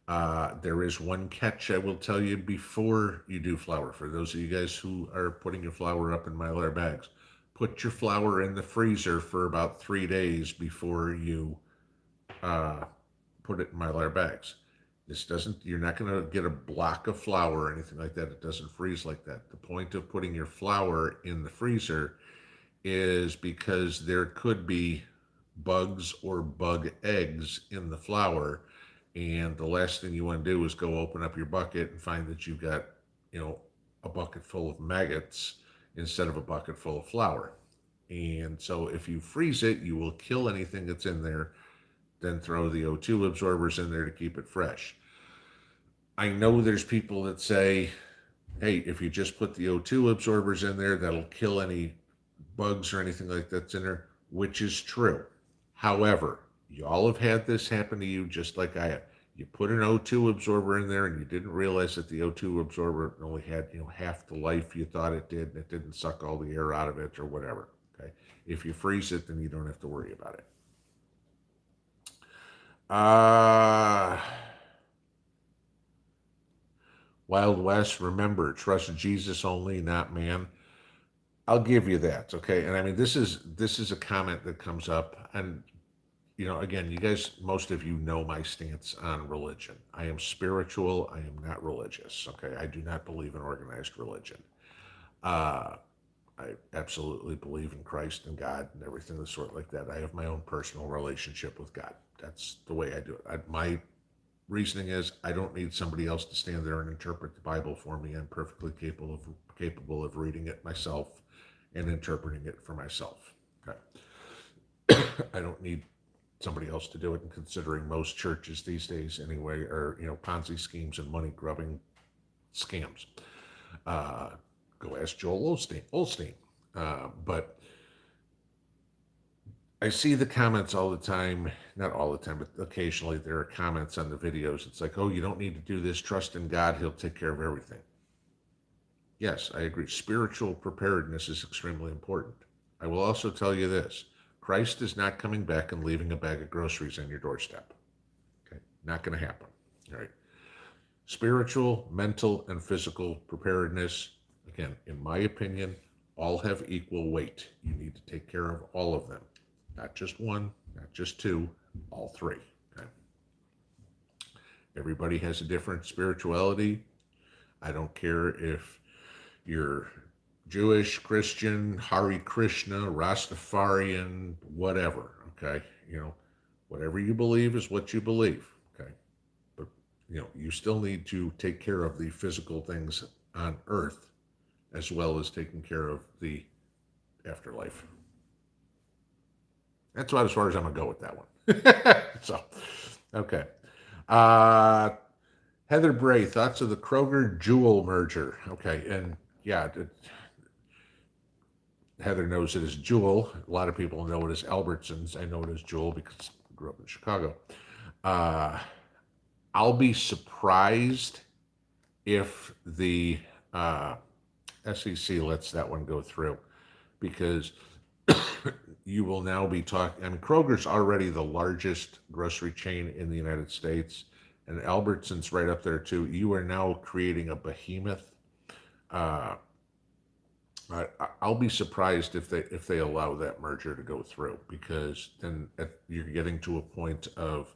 There is one catch I will tell you before you do flour. For those of you guys who are putting your flour up in Mylar bags, put your flour in the freezer for about 3 days before you uh, put it in Mylar bags. This doesn't, you're not going to get a block of flour or anything like that. It doesn't freeze like that. The point of putting your flour in the freezer is because there could be bugs or bug eggs in the flour. And the last thing you want to do is go open up your bucket and find that you've got, you know, a bucket full of maggots instead of a bucket full of flour. And so if you freeze it, you will kill anything that's in there. Then throw the O2 absorbers in there to keep it fresh. I know there's people that say, hey, if you just put the O2 absorbers in there, that'll kill any bugs or anything like that's in there, which is true. However, y'all have had this happen to you just like I have. You put an O2 absorber in there and you didn't realize that the O2 absorber only had, you know, half the life you thought it did, and it didn't suck all the air out of it or whatever. Okay. If you freeze it, then you don't have to worry about it. Wild West, remember, trust Jesus only, not man. I'll give you that, okay? And I mean, this is a comment that comes up, and you know, again, you guys, most of you know my stance on religion. I am spiritual. I am not religious. Okay, I do not believe in organized religion. Uh, I absolutely believe in Christ and God and everything of the sort like that. I have my own personal relationship with God. That's the way I do it. My reasoning is I don't need somebody else to stand there and interpret the Bible for me. I'm perfectly capable of reading it myself and interpreting it for myself. Okay. I don't need somebody else to do it, and considering most churches these days anyway are, you know, Ponzi schemes and money grubbing scams. Go ask Joel Osteen. But I see the comments all the time, not all the time, but occasionally there are comments on the videos. It's like, oh, you don't need to do this. Trust in God. He'll take care of everything. Yes, I agree. Spiritual preparedness is extremely important. I will also tell you this. Christ is not coming back and leaving a bag of groceries on your doorstep. Okay, not going to happen. All right. Spiritual, mental, and physical preparedness, again, in my opinion, all have equal weight. You need to take care of all of them. Not just one, not just two, all three. Okay? Everybody has a different spirituality. I don't care if you're Jewish, Christian, Hare Krishna, Rastafarian, whatever. Okay, you know, Whatever you believe is what you believe. Okay. But, you still need to take care of the physical things on earth as well as taking care of the afterlife. That's about as far as I'm going to go with that one. So, okay. Uh, Heather Bray, thoughts of the Kroger Jewel merger. Okay. And yeah, Heather knows it as Jewel. A lot of people know it as Albertsons. I know it as Jewel because I grew up in Chicago. Uh, I'll be surprised if the SEC lets that one go through because you will now be talking. I mean, Kroger's already the largest grocery chain in the United States, and Albertsons right up there too. You are now creating a behemoth. Uh, I'll be surprised if they allow that merger to go through because then you're getting to a point of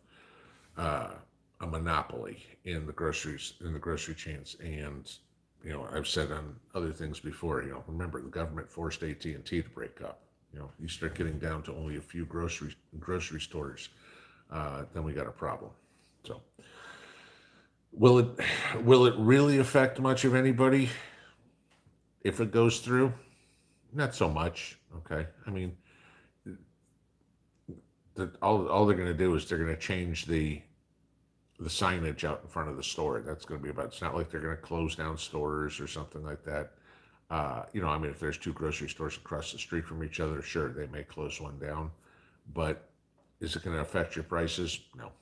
uh, a monopoly in the grocery chains. And I've said on other things before. Remember the government forced AT&T to break up. You start getting down to only a few grocery stores, then we got a problem. So will it really affect much of anybody if it goes through? Not so much. Okay, I mean, all they're going to do is they're going to change the signage out in front of the store. That's going to be about. It's not like they're going to close down stores or something like that. I mean, if there's two grocery stores across the street from each other, sure, they may close one down, but is it going to affect your prices? No.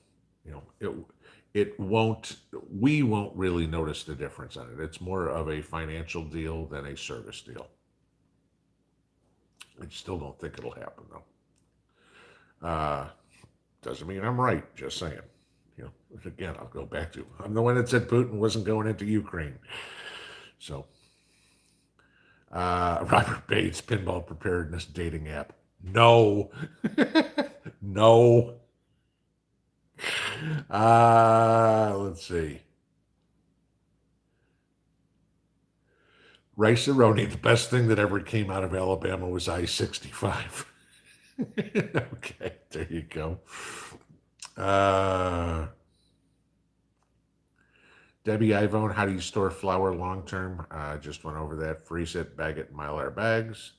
It won't. We won't really notice the difference on it. It's more of a financial deal than a service deal. I still don't think it'll happen though. Doesn't mean I'm right. Just saying. Again, I'll go back to I'm the one that said Putin wasn't going into Ukraine. So, Robert Bates, Pinball Preparedness dating app. No, no. Let's see. Rice-A-Roni, the best thing that ever came out of Alabama was I-65. Okay, there you go. Debbie Ivone, how do you store flour long term? Just went over that. Freeze it, bag it in Mylar bags.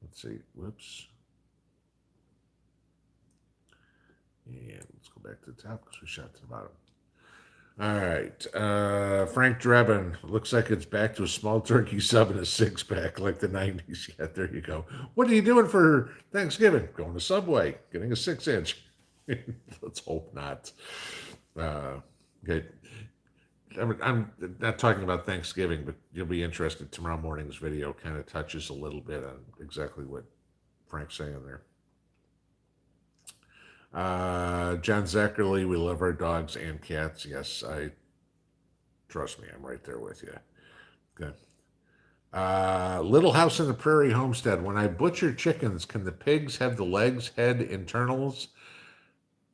Let's see. Whoops. And let's go back to the top because we shot to the bottom. All right. Frank Drebin, looks like it's back to a small turkey sub and a six pack like the 90s. Yeah, there you go. What are you doing for Thanksgiving? Going to Subway, getting a 6-inch. Let's hope not. Okay. I'm not talking about Thanksgiving, but you'll be interested. Tomorrow morning's video kind of touches a little bit on exactly what Frank's saying there. John Zackerly, we love our dogs and cats. Yes, trust me, I'm right there with you. Good. Little House in the Prairie Homestead. When I butcher chickens, can the pigs have the legs, head, internals?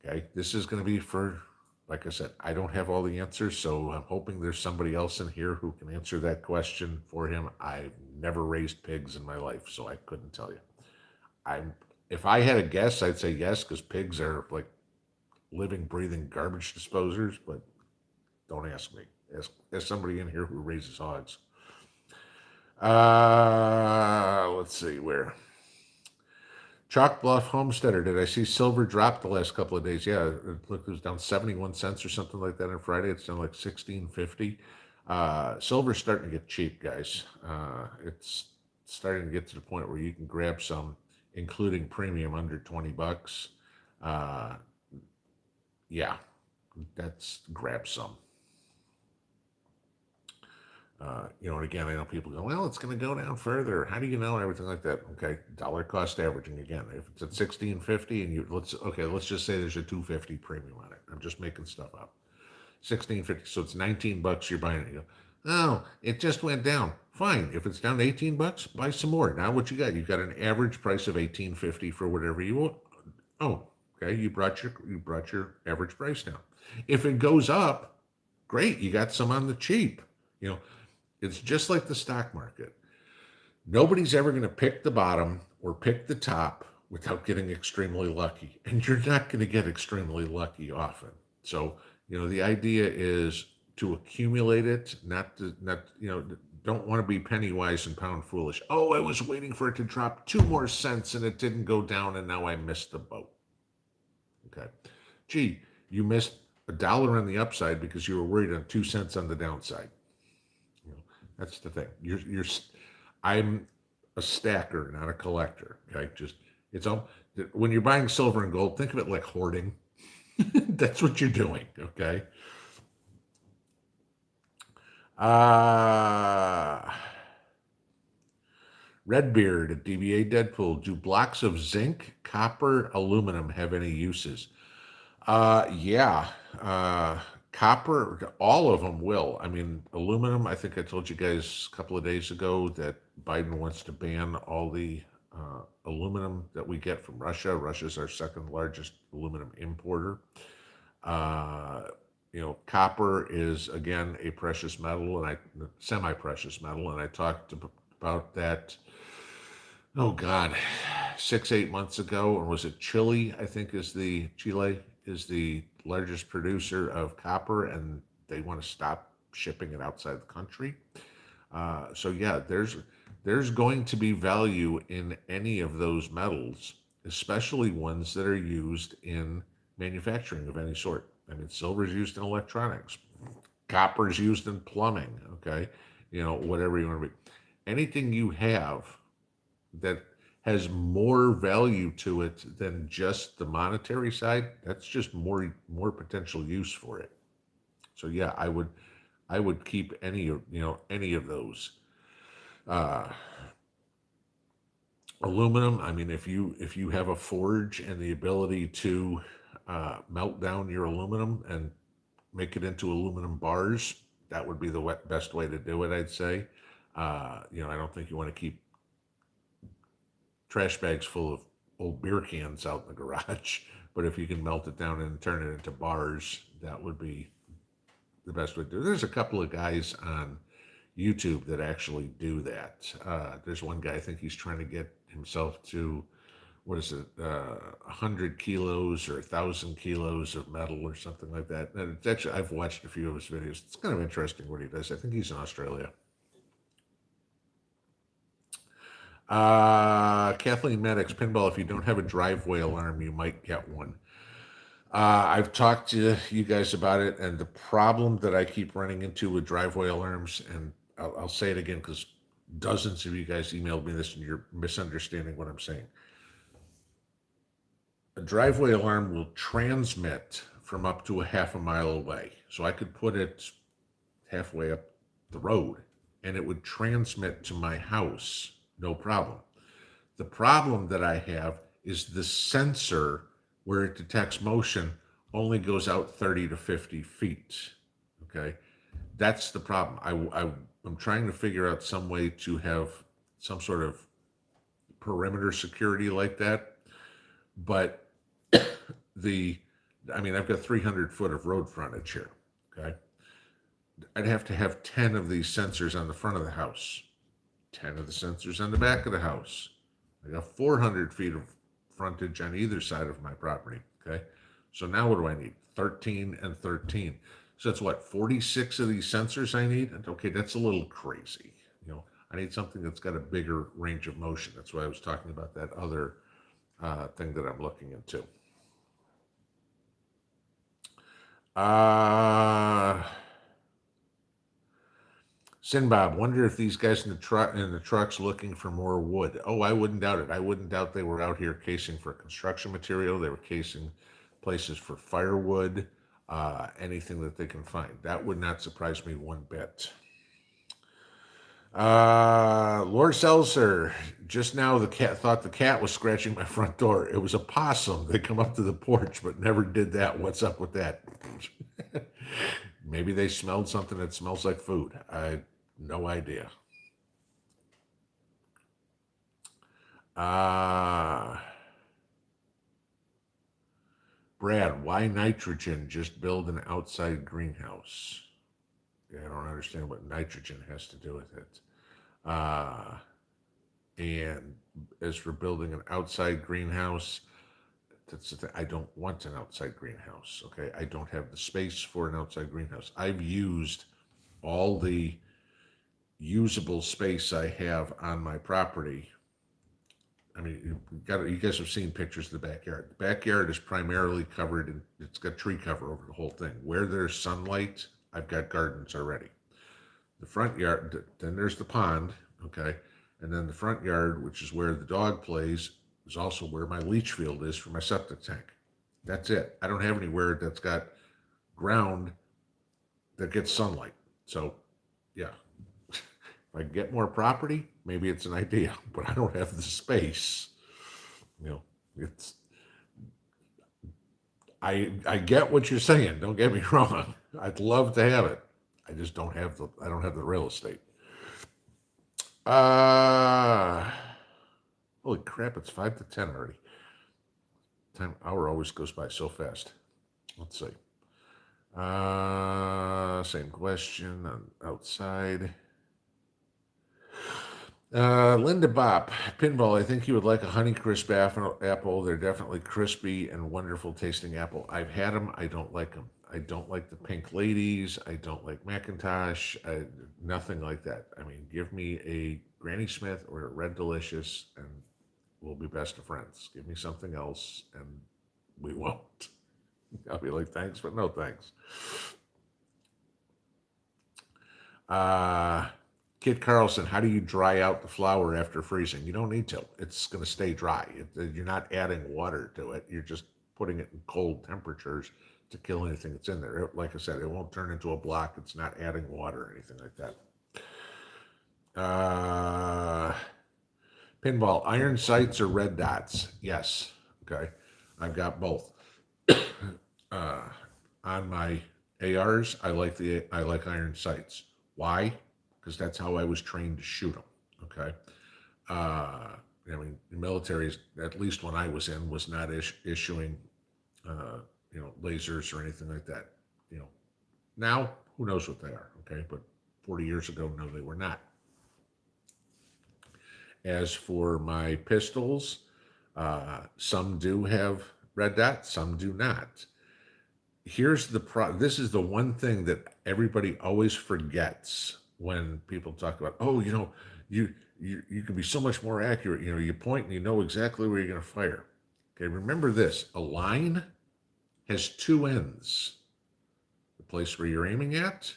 Okay, this is going to be for, like I said, I don't have all the answers, so I'm hoping there's somebody else in here who can answer that question for him. I've never raised pigs in my life, so I couldn't tell you. If I had a guess, I'd say yes, because pigs are like living, breathing garbage disposers, but don't ask me. Ask somebody in here who raises hogs. Let's see where. Chalk Bluff Homesteader. Did I see silver drop the last couple of days? Yeah, it was down 71 cents or something like that on Friday. It's down like 16.50. Silver's starting to get cheap, guys. It's starting to get to the point where you can grab some, including premium, under $20. Yeah, grab some. And again, I know people go, well, it's going to go down further. How do you know? Everything like that. Okay, dollar cost averaging again. If it's at 16.50 and let's just say there's a 250 premium on it. I'm just making stuff up. 16.50, so it's $19 you're buying it. You go, oh, it just went down. Fine. If it's down to $18, buy some more. Now what you got? You've got an average price of $18.50 for whatever you want. Oh, okay. You brought your average price down. If it goes up, great. You got some on the cheap. It's just like the stock market. Nobody's ever going to pick the bottom or pick the top without getting extremely lucky. And you're not going to get extremely lucky often. So, the idea is to accumulate it, not, don't want to be penny wise and pound foolish. Oh, I was waiting for it to drop 2 more cents and it didn't go down and now I missed the boat. Okay. Gee, you missed $1 on the upside because you were worried on 2 cents on the downside. You know, that's the thing. I'm a stacker, not a collector. Okay, just it's all when you're buying silver and gold, think of it like hoarding. That's what you're doing. Okay. Uh Redbeard at DBA Deadpool. Do blocks of zinc, copper, aluminum have any uses? Yeah. Uh, Copper, all of them will. I mean, aluminum, I think I told you guys a couple of days ago that Biden wants to ban all the aluminum that we get from Russia. Russia's our second largest aluminum importer. Uh, Copper is again a precious metal and semi-precious metal, and I talked about that. Oh God, 6, 8 months ago, or was it Chile? I think Chile is the largest producer of copper, and they want to stop shipping it outside the country. So yeah, there's going to be value in any of those metals, especially ones that are used in manufacturing of any sort. I mean, silver is used in electronics, copper is used in plumbing. Okay, whatever you want to be. Anything you have that has more value to it than just the monetary side, that's just more potential use for it. So yeah, I would keep any of those. Uh, Aluminum. I mean, if you have a forge and the ability to melt down your aluminum and make it into aluminum bars, that would be the best way to do it. I'd say. I don't think you want to keep trash bags full of old beer cans out in the garage. But if you can melt it down and turn it into bars, that would be the best way to do it. There's a couple of guys on YouTube that actually do that. There's one guy, I think he's trying to get himself to, what is it, 100 kilos or 1,000 kilos of metal or something like that. And it's actually, I've watched a few of his videos. It's kind of interesting what he does. I think he's in Australia. Kathleen Maddox, Pinball, if you don't have a driveway alarm, you might get one. I've talked to you guys about it, and the problem that I keep running into with driveway alarms, and I'll say it again because dozens of you guys emailed me this and you're misunderstanding what I'm saying. A driveway alarm will transmit from up to a half a mile away. So I could put it halfway up the road and it would transmit to my house, no problem. The problem that I have is the sensor where it detects motion only goes out 30 to 50 feet. Okay. That's the problem. I'm trying to figure out some way to have some sort of perimeter security like that. But I've got 300 foot of road frontage here. Okay. I'd have to have 10 of these sensors on the front of the house, 10 of the sensors on the back of the house. I got 400 feet of frontage on either side of my property. Okay. So now what do I need? 13 and 13. So that's what, 46 of these sensors I need? And okay, that's a little crazy. I need something that's got a bigger range of motion. That's why I was talking about that other thing that I'm looking into. Sinbad, wonder if these guys in the trucks looking for more wood. Oh, I wouldn't doubt it. I wouldn't doubt they were out here casing for construction material. They were casing places for firewood, anything that they can find. That would not surprise me one bit. Lord Seltzer, just now the cat thought the cat was scratching my front door. It was a possum. They come up to the porch, but never did that. What's up with that? Maybe they smelled something that smells like food. No idea. Brad, why nitrogen? Just build an outside greenhouse. Yeah, I don't understand what nitrogen has to do with it. And as for building an outside greenhouse, that's the thing. I don't want an outside greenhouse. Okay, I don't have the space for an outside greenhouse. I've used all the usable space I have on my property. I mean, you guys have seen pictures of the backyard. The backyard is primarily covered and it's got tree cover over the whole thing. Where there's sunlight, I've got gardens already. The front yard, then there's the pond, okay, and then the front yard, which is where the dog plays, is also where my leach field is for my septic tank. That's it. I don't have anywhere that's got ground that gets sunlight. So, yeah, if I can get more property, maybe it's an idea, but I don't have the space. You know, it's I get what you're saying. Don't get me wrong. I'd love to have it. I don't have the real estate. Uh Holy crap, it's 5 to 10 already. Hour always goes by so fast. Let's see. Same question on outside. Linda Bop, Pinball, I think you would like a Honeycrisp apple. They're definitely crispy and wonderful tasting apple. I've had them. I don't like them. I don't like the pink ladies. I don't like Macintosh. Nothing like that. I mean, give me a Granny Smith or a Red Delicious and we'll be best of friends. Give me something else and we won't. I'll be like, thanks, but no thanks. Kid Carlson, how do you dry out the flour after freezing? You don't need to. It's going to stay dry. You're not adding water to it. You're just putting it in cold temperatures to kill anything that's in there. Like I said, it won't turn into a block. It's not adding water or anything like that. Pinball, iron sights or red dots? Yes. Okay. I've got both. On my ARs, I like iron sights. Why? Because that's how I was trained to shoot them. Okay. I mean, the military, at least when I was in, was not issuing, lasers or anything like that. Now who knows what they are? Okay, but 40 years ago, no, they were not. As for my pistols, some do have red dots, some do not. Here's this is the one thing that everybody always forgets when people talk about, oh, you can be so much more accurate. You point and you know exactly where you're going to fire. Okay, remember this: a line has two ends, the place where you're aiming at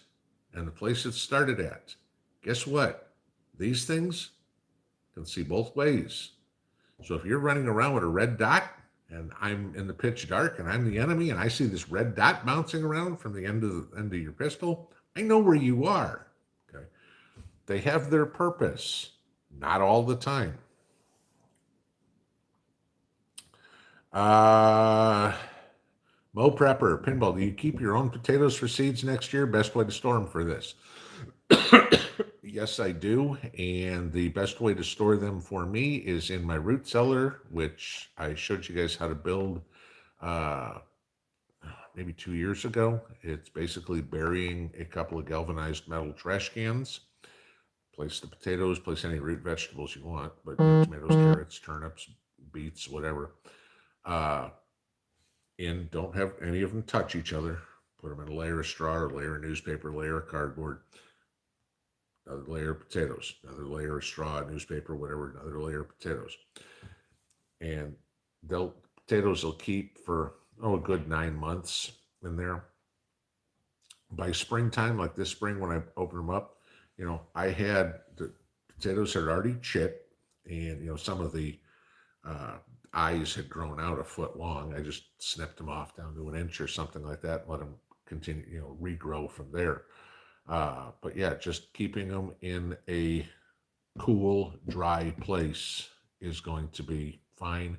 and the place it started at. Guess what? These things can see both ways. So if you're running around with a red dot and I'm in the pitch dark and I'm the enemy and I see this red dot bouncing around from the end of your pistol, I know where you are. Okay. They have their purpose, not all the time. Mo Prepper, Pinball, do you keep your own potatoes for seeds next year? Best way to store them for this. Yes, I do. And the best way to store them for me is in my root cellar, which I showed you guys how to build maybe 2 years ago. It's basically burying a couple of galvanized metal trash cans. Place the potatoes, place any root vegetables you want, but tomatoes, carrots, turnips, beets, whatever. Don't have any of them touch each other. Put them in a layer of straw, or layer of newspaper, layer of cardboard. Another layer of potatoes, another layer of straw, newspaper, whatever, another layer of potatoes. And potatoes will keep for, a good 9 months in there. By springtime, like this spring when I opened them up, I had the potatoes had already chipped and, some of the eyes had grown out a foot long. I just snipped them off down to an inch or something like that, and let them continue, regrow from there. But yeah, just keeping them in a cool, dry place is going to be fine.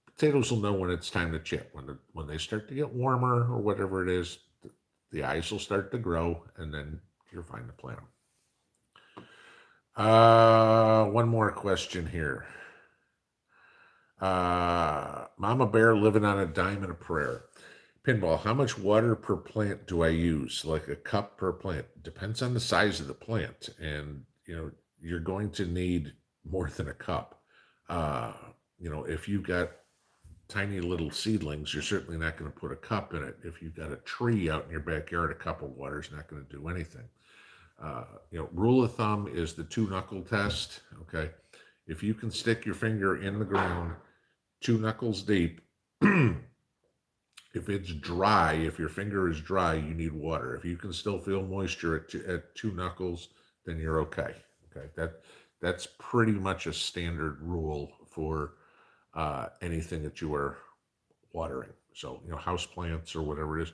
Potatoes will know when it's time to chip. When they start to get warmer or whatever it is, the eyes will start to grow, and then you're fine to plant them. One more question here. Mama Bear living on a dime and a prayer. Pinball, how much water per plant do I use? Like a cup per plant. Depends on the size of the plant. And, you're going to need more than a cup. Uh, if you've got tiny little seedlings, you're certainly not going to put a cup in it. If you've got a tree out in your backyard, a cup of water is not going to do anything. Rule of thumb is the two knuckle test. Okay. If you can stick your finger in the ground two knuckles deep, if it's dry, if your finger is dry, you need water. If you can still feel moisture at two knuckles, then you're okay. Okay. That's pretty much a standard rule for anything that you are watering. So, house plants or whatever it is,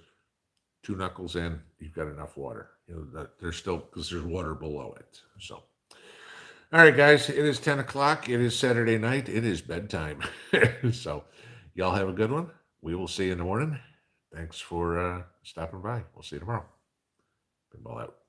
two knuckles in, you've got enough water. That there's still, because there's water below it. So, all right, guys, it is 10 o'clock. It is Saturday night. It is bedtime. So, y'all have a good one. We will see you in the morning. Thanks for stopping by. We'll see you tomorrow. Pinball out.